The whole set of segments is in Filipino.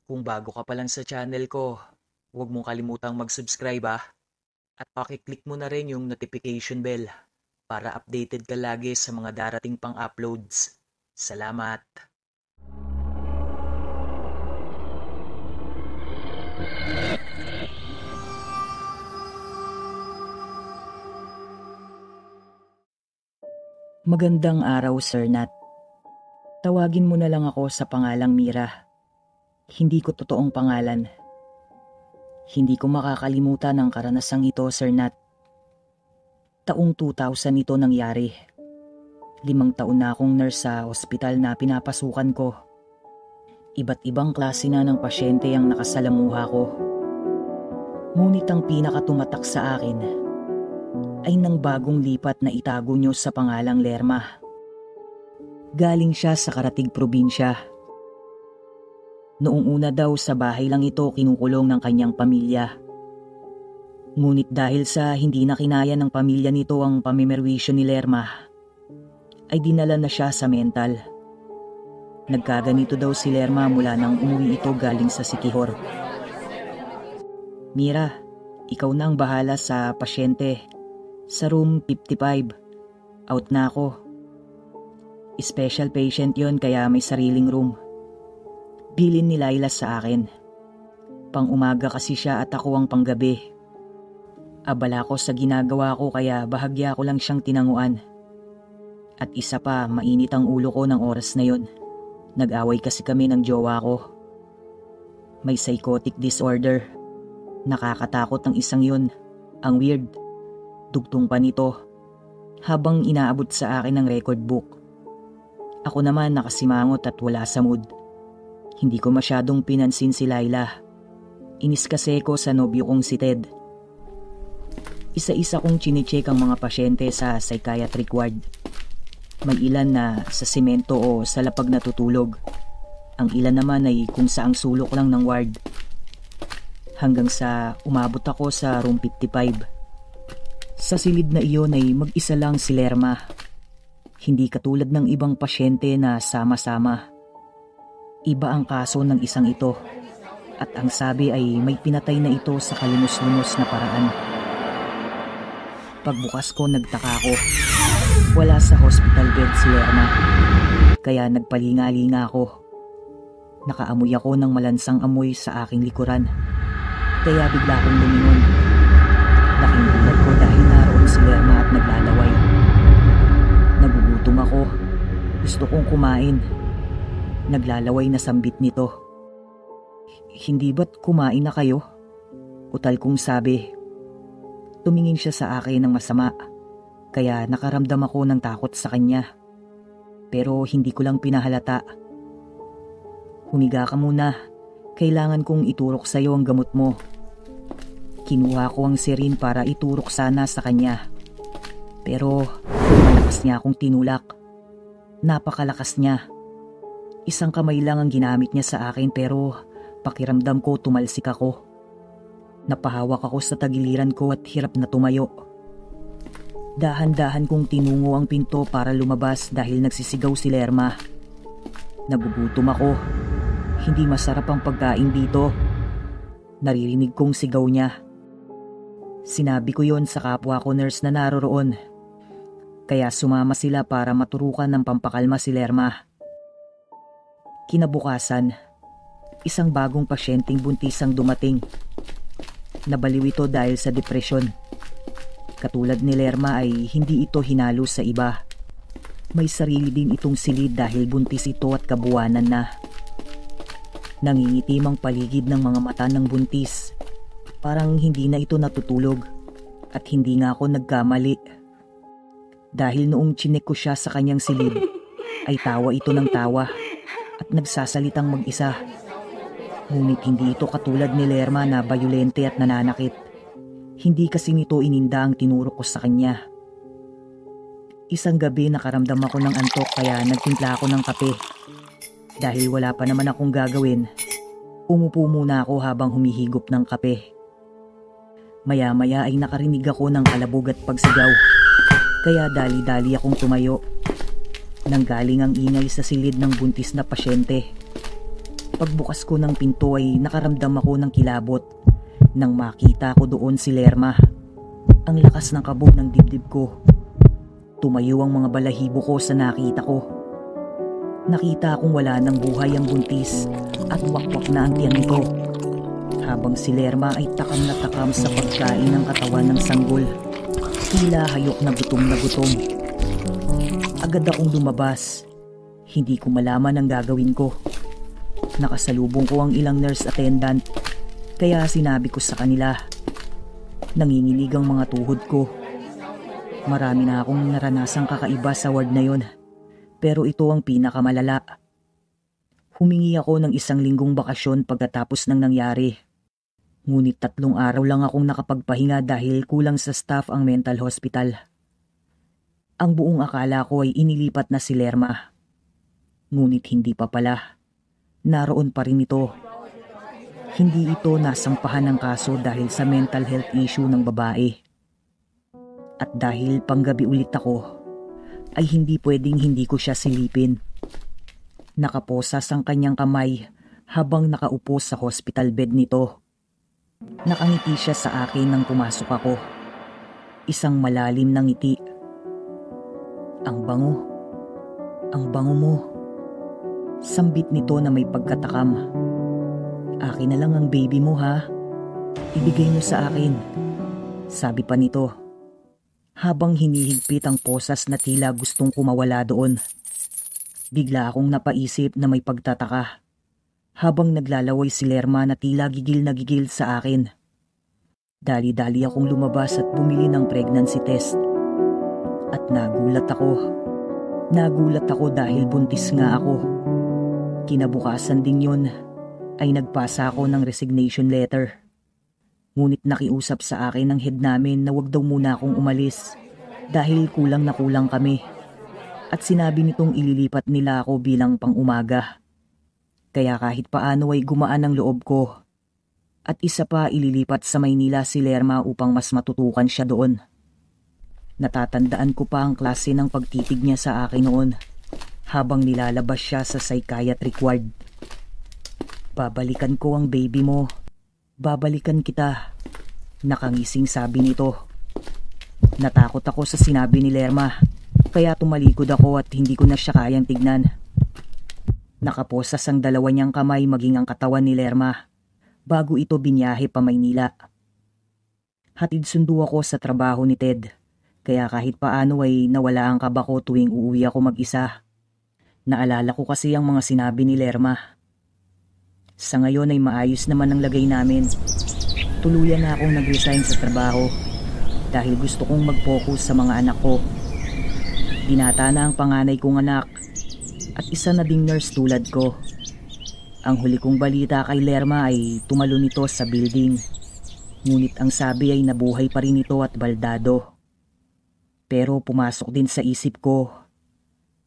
Kung bago ka pa lang sa channel ko, huwag mong kalimutang mag-subscribe at pakiclick mo na rin yung notification bell para updated ka lagi sa mga darating pang uploads. Salamat! Magandang araw, Sir Nat. Tawagin mo na lang ako sa pangalang Mira. Hindi ko totoong pangalan. Hindi ko makakalimutan ang karanasang ito, Sir Nat. Taong 2000 ito nangyari. 5 taon na akong nurse sa ospital na pinapasukan ko. Iba't ibang klase na ng pasyente ang nakasalamuha ko. Ngunit ang pinakatumatak sa akin ay nang bagong lipat na itago nyo sa pangalang Lerma. Galing siya sa karatig probinsya. Noong una daw sa bahay lang ito kinukulong ng kanyang pamilya. Ngunit dahil sa hindi na kinaya ng pamilya nito ang pamimerwisyo ni Lerma, ay dinala na siya sa mental. Nagkaganito daw si Lerma mula nang umuwi ito galing sa Siquijor. Mira, ikaw na ang bahala sa pasyente. Sa room 55. Out na ako. Special patient yon kaya may sariling room. Bilin ni Laila sa akin. Pang umaga kasi siya at ako ang panggabi. Abala ko sa ginagawa ko kaya bahagya ko lang siyang tinanguan. At isa pa, mainit ang ulo ko ng oras na yon. Nag-away kasi kami ng jowa ko. May psychotic disorder. Nakakatakot ang isang yun. Ang weird. Dugtong pa nito habang inaabot sa akin ang record book. Ako naman nakasimangot at wala sa mood. Hindi ko masyadong pinansin si Laila. Inis kasi ko sa nobyo kong si Ted. Isa-isa kong chinecheck ang mga pasyente sa psychiatric ward. May ilan na sa semento o sa lapag natutulog. Ang ilan naman ay kung saang sulok lang ng ward. Hanggang sa umabot ako sa room 55. Sa silid na iyon ay mag-isa lang si Lerma. Hindi katulad ng ibang pasyente na sama-sama. Iba ang kaso ng isang ito at ang sabi ay may pinatay na ito sa kalimos-limos na paraan. Pagbukas ko nagtaka ko. Wala sa hospital bed si Lerma. Kaya nagpalinga-linga ako. Nakaamoy ako ng malansang amoy sa aking likuran. Kaya bigla akong lumingon. Laking gulat ko dahil naroon si Lerma at naglalaway. Nagugutom ako. Gusto kong kumain. Naglalaway na sambit nito. Hindi ba't kumain na kayo? Utal kong sabi. Tumingin siya sa akin ng masama. Kaya nakaramdam ako ng takot sa kanya. Pero hindi ko lang pinahalata. Humiga ka muna. Kailangan kong iturok sa iyo ang gamot mo. Kinuha ko ang sirin para iturok sana sa kanya. Pero malakas niya akong tinulak. Napakalakas niya. Isang kamay lang ang ginamit niya sa akin pero pakiramdam ko tumalsik ako. Napahawak ako sa tagiliran ko at hirap na tumayo. Dahan-dahan kong tinungo ang pinto para lumabas dahil nagsisigaw si Lerma. Nagugutom ako. Hindi masarap ang pagkain dito. Naririnig kong sigaw niya. Sinabi ko yon sa kapwa ko nurse na naroroon. Kaya sumama sila para maturukan ng pampakalma si Lerma. Kinabukasan, isang bagong pasyenteng buntis ang dumating. Nabaliw ito dahil sa depresyon. Katulad ni Lerma ay hindi ito hinalo sa iba. May sarili din itong silid dahil buntis ito at kabuwanan na. Nangingitim ang paligid ng mga mata ng buntis. Parang hindi na ito natutulog at hindi nga ako nagkamali. Dahil noong chinek ko siya sa kanyang silid, ay tawa ito ng tawa at nagsasalitang mag-isa. Ngunit hindi ito katulad ni Lerma na bayolente at nananakit. Hindi kasi nito ininda ang tinuro ko sa kanya. Isang gabi nakaramdam ako ng antok kaya nagtimpla ako ng kape. Dahil wala pa naman akong gagawin, umupo muna ako habang humihigop ng kape. Maya-maya ay nakarinig ako ng kalabog at pagsigaw. Kaya dali-dali akong tumayo. Nanggaling ang ingay sa silid ng buntis na pasyente. Pagbukas ko ng pinto ay nakaramdam ako ng kilabot nang makita ko doon si Lerma. Ang lakas ng kabog ng dibdib ko. Tumayo ang mga balahibo ko sa nakita ko. Nakita kong wala ng buhay ang buntis at wakwak na ang tiyan nito. Habang si Lerma ay takam na takam sa pagkain ng katawan ng sanggol. Tila hayok na gutom na gutom. Agad akong lumabas. Hindi ko malaman ang gagawin ko. Nakasalubong ko ang ilang nurse attendant, kaya sinabi ko sa kanila. Nanginginig ang mga tuhod ko. Marami na akong naranasang kakaiba sa ward na yon, pero ito ang pinakamalala. Humingi ako ng 1 linggong bakasyon pagkatapos ng nangyari. Ngunit 3 araw lang akong nakapagpahinga dahil kulang sa staff ang mental hospital. Ang buong akala ko ay inilipat na si Lerma. Ngunit hindi pa pala. Naroon pa rin ito. Hindi ito nasampahan ng kaso dahil sa mental health issue ng babae. At dahil panggabi ulit ako, ay hindi pwedeng hindi ko siya silipin. Nakaposas ang kanyang kamay habang nakaupo sa hospital bed nito. Nakangiti siya sa akin nang pumasok ako. Isang malalim na ngiti. Ang bango. Ang bango mo. Sambit nito na may pagkatakam. Akin na lang ang baby mo ha. Ibigay mo sa akin. Sabi pa nito. Habang hinihigpit ang posas na tila gustong kumawala doon. Bigla akong napaisip na may pagtataka. Habang naglalaway si Lerma na tila gigil na gigil sa akin. Dali-dali akong lumabas at bumili ng pregnancy test. At nagulat ako. Nagulat ako dahil buntis nga ako. Kinabukasan din yun ay nagpasa ako ng resignation letter. Ngunit nakiusap sa akin ng head namin na wag daw muna akong umalis dahil kulang na kulang kami. At sinabi nitong ililipat nila ako bilang pang-umaga. Kaya kahit paano ay gumaan ang loob ko. At isa pa ililipat sa Maynila si Lerma upang mas matutukan siya doon. Natatandaan ko pa ang klase ng pagtitig niya sa akin noon. Habang nilalabas siya sa psychiatric ward. Babalikan ko ang baby mo. Babalikan kita. Nakangising sabi nito. Natakot ako sa sinabi ni Lerma, kaya tumalikod ako at hindi ko na siya kayang tignan. Nakaposas ang 2 niyang kamay maging ang katawan ni Lerma, bago ito binyahe pa Maynila. Hatid sundo ako sa trabaho ni Ted, kaya kahit paano ay nawala ang kaba ko tuwing uuwi ako mag-isa. Naalala ko kasi ang mga sinabi ni Lerma. Sa ngayon ay maayos naman ang lagay namin. Tuluyan na akong nag-resign sa trabaho dahil gusto kong mag-focus sa mga anak ko. Binata na ang panganay kong anak at isa na ding nurse tulad ko. Ang huli kong balita kay Lerma ay tumalon ito sa building. Ngunit ang sabi ay nabuhay pa rin ito at baldado. Pero pumasok din sa isip ko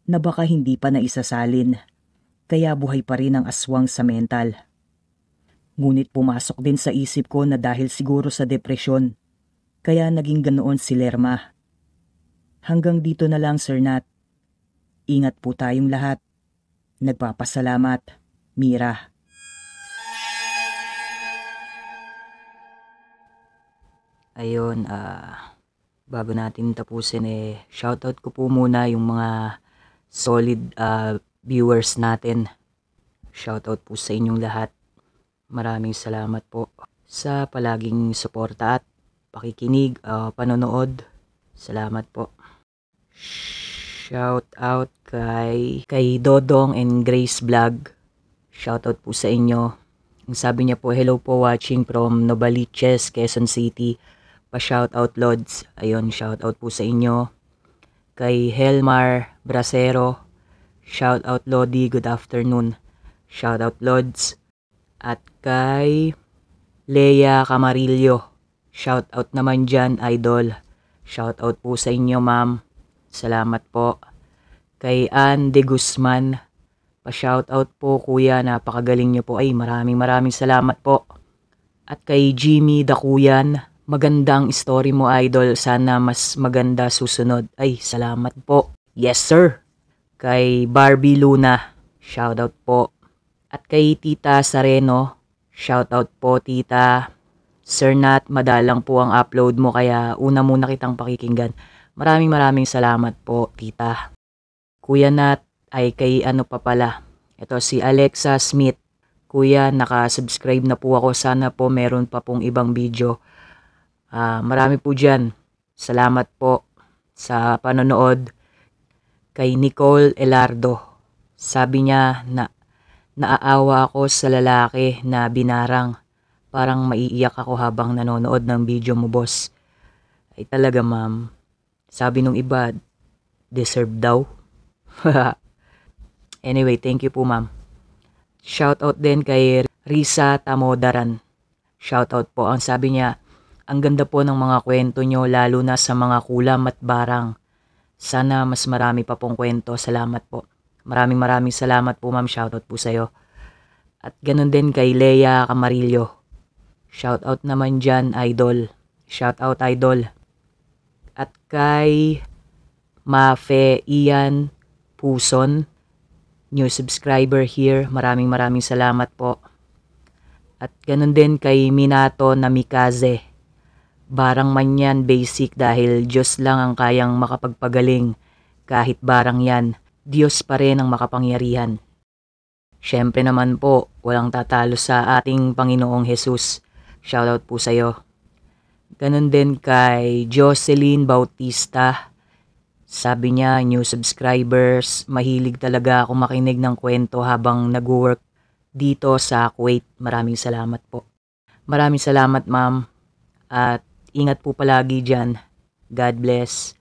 na baka hindi pa naisasalin, kaya buhay pa rin ang aswang sa mental. Ngunit pumasok din sa isip ko na dahil siguro sa depresyon, kaya naging ganoon si Lerma. Hanggang dito na lang, Sir Nat. Ingat po tayong lahat. Nagpapasalamat, Mira. Ayun, bago natin tapusin shoutout ko po muna yung mga solid viewers natin. Shoutout po sa inyong lahat. Maraming salamat po sa palaging suporta at pakikinig, panonood. Salamat po. Shoutout kay Dodong and Grace Vlog. Shoutout po sa inyo. Ang sabi niya po, hello po watching from Novaliches, Quezon City. Pa-shoutout Lods. Ayun, shoutout po sa inyo. Kay Helmar Bracero, shout out Lodi, good afternoon. Shout out Lods. At kay Leia Camarillo, shout out naman dyan, idol. Shout out po sa inyo, ma'am. Salamat po. Kay Ann de Guzman, pa-shout out po kuya, napakagaling niyo po. Ay, maraming salamat po. At kay Jimmy Dakuyan, magandang story mo, idol. Sana mas maganda susunod. Ay, salamat po. Yes, sir. Kay Barbie Luna, shoutout po. At kay Tita Sareno, shoutout po Tita. Sir Nat, madalang po ang upload mo kaya una muna kitang pakikinggan. Maraming salamat po Tita. Kuya Nat, ay kay ano pa pala. Ito si Alexa Smith. Kuya, nakasubscribe na po ako. Sana po meron pa pong ibang video. Marami po dyan. Salamat po sa panonood. Kay Nicole Elardo. Sabi niya na naaawa ako sa lalaki na binarang. Parang maiiyak ako habang nanonood ng video mo, boss. Ay talaga, ma'am. Sabi nung iba, deserve daw. Anyway, thank you po, ma'am. Shoutout din kay Risa Tamodaran. Shoutout po. Ang sabi niya, ang ganda po ng mga kwento nyo lalo na sa mga kulam at barang. Sana mas marami pa pong kwento. Salamat po. Maraming salamat po, ma'am. Shoutout po sa'yo. At ganun din kay Leia Camarillo. Shoutout naman dyan, idol. Shoutout, idol. At kay Mafe Ian Puson, new subscriber here. Maraming salamat po. At ganun din kay Minato Namikaze. Barang man yan basic dahil Diyos lang ang kayang makapagpagaling. Kahit barang yan, Diyos pa rin ang makapangyarihan. Siyempre naman po, walang tatalo sa ating Panginoong Jesus. Shoutout po sa'yo. Ganun din kay Jocelyn Bautista. Sabi niya, new subscribers, mahilig talaga ako makinig ng kwento habang nag-work dito sa Kuwait. Maraming salamat po. Maraming salamat, ma'am. At ingat po palagi dyan. God bless.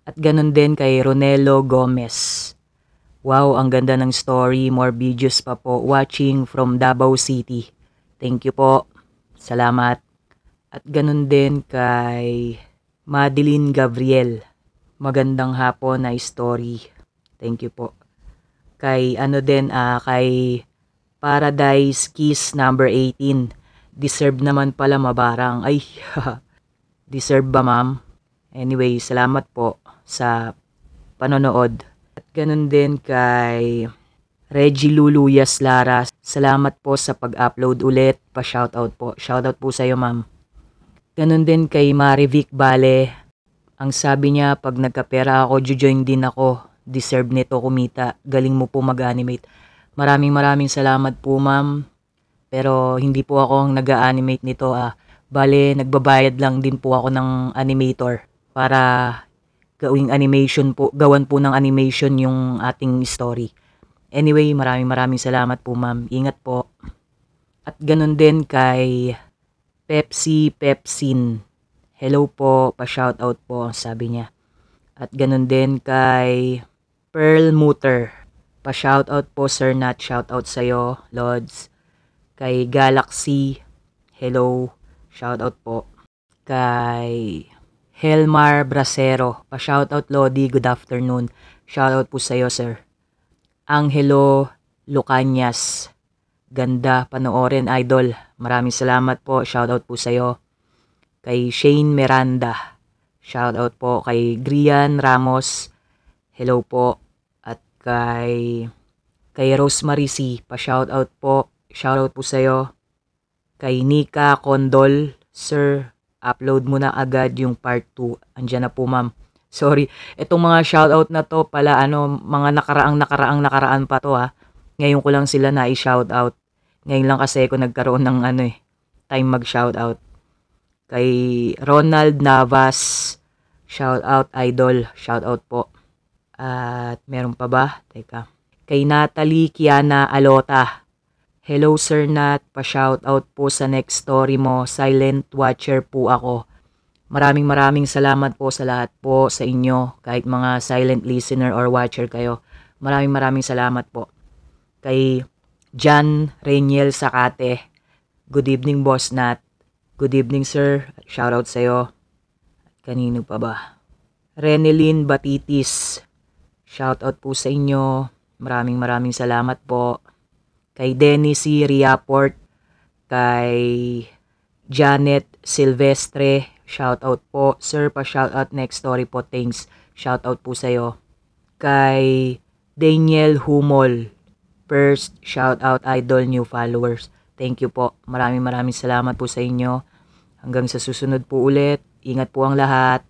At ganun din kay Ronelo Gomez. Wow, ang ganda ng story. More videos pa po. Watching from Davao City. Thank you po. Salamat. At ganun din kay Madeline Gabriel. Magandang hapon na story. Thank you po. Kay kay Paradise Kiss number 18. Deserve naman pala mabarang. Ay, deserve ba, ma'am? Anyway, salamat po sa panonood. At ganun din kay Reggie Luluyas Lara. Salamat po sa pag-upload ulit. Pa-shoutout po. Shoutout po sa'yo, ma'am. Ganun din kay Marivic Bale. Ang sabi niya, pag nagkapera ako, join din ako. Deserve nito kumita. Galing mo po mag-animate. Maraming salamat po, ma'am. Pero hindi po ako ang nag-animate nito. Bale, nagbabayad lang din po ako ng animator para gawan po ng animation yung ating story. Anyway, maraming salamat po, ma'am. Ingat po. At ganun din kay Pepsin. Hello po, pa-shoutout po, sabi niya. At ganun din kay Pearl Mutter. Pa-shoutout po, Sir Nat. Shoutout sa'yo, Lods. Kay Galaxy. Hello. Shoutout po. Kay Helmar Bracero. Pa-shoutout, Lodi. Good afternoon. Shoutout po sa'yo, sir. Angelo Lucanyas. Ganda, panoorin, idol. Maraming salamat po. Shoutout po sa'yo. Kay Shane Miranda. Shoutout po kay Grian Ramos. Hello po. At kay Rosemary C. Pa-shoutout po. Shoutout po sa'yo. Kay Nika Condol. Sir, upload mo na agad yung part 2. Andiyan na po, ma'am. Sorry. Itong mga shoutout na to pala, mga nakaraang pa to, ha. Ngayon ko lang sila na i-shoutout. Ngayon lang kasi ako nagkaroon ng time mag-shoutout. Kay Ronald Navas, shoutout, idol. Shoutout po. At meron pa ba? Teka. Kay Natalie Kiana Alota. Hello, Sir Nat. Pa-shoutout po sa next story mo. Silent watcher po ako. Maraming salamat po sa lahat po sa inyo. Kahit mga silent listener or watcher kayo. Maraming salamat po. Kay John Reniel Sakate. Good evening, Boss Nat. Good evening, sir. Shoutout sa'yo. Kanino pa ba? Renelyn Batitis. Shoutout po sa inyo. Maraming salamat po. Kay Dennis C. Riaport. Kay Janet Silvestre. Shoutout po. Sir, pa-shoutout next story po. Thanks. Shoutout po sa'yo. Kay Daniel Humol. First, shout out idol, new followers. Thank you po. Maraming salamat po sa inyo. Hanggang sa susunod po ulit. Ingat po ang lahat.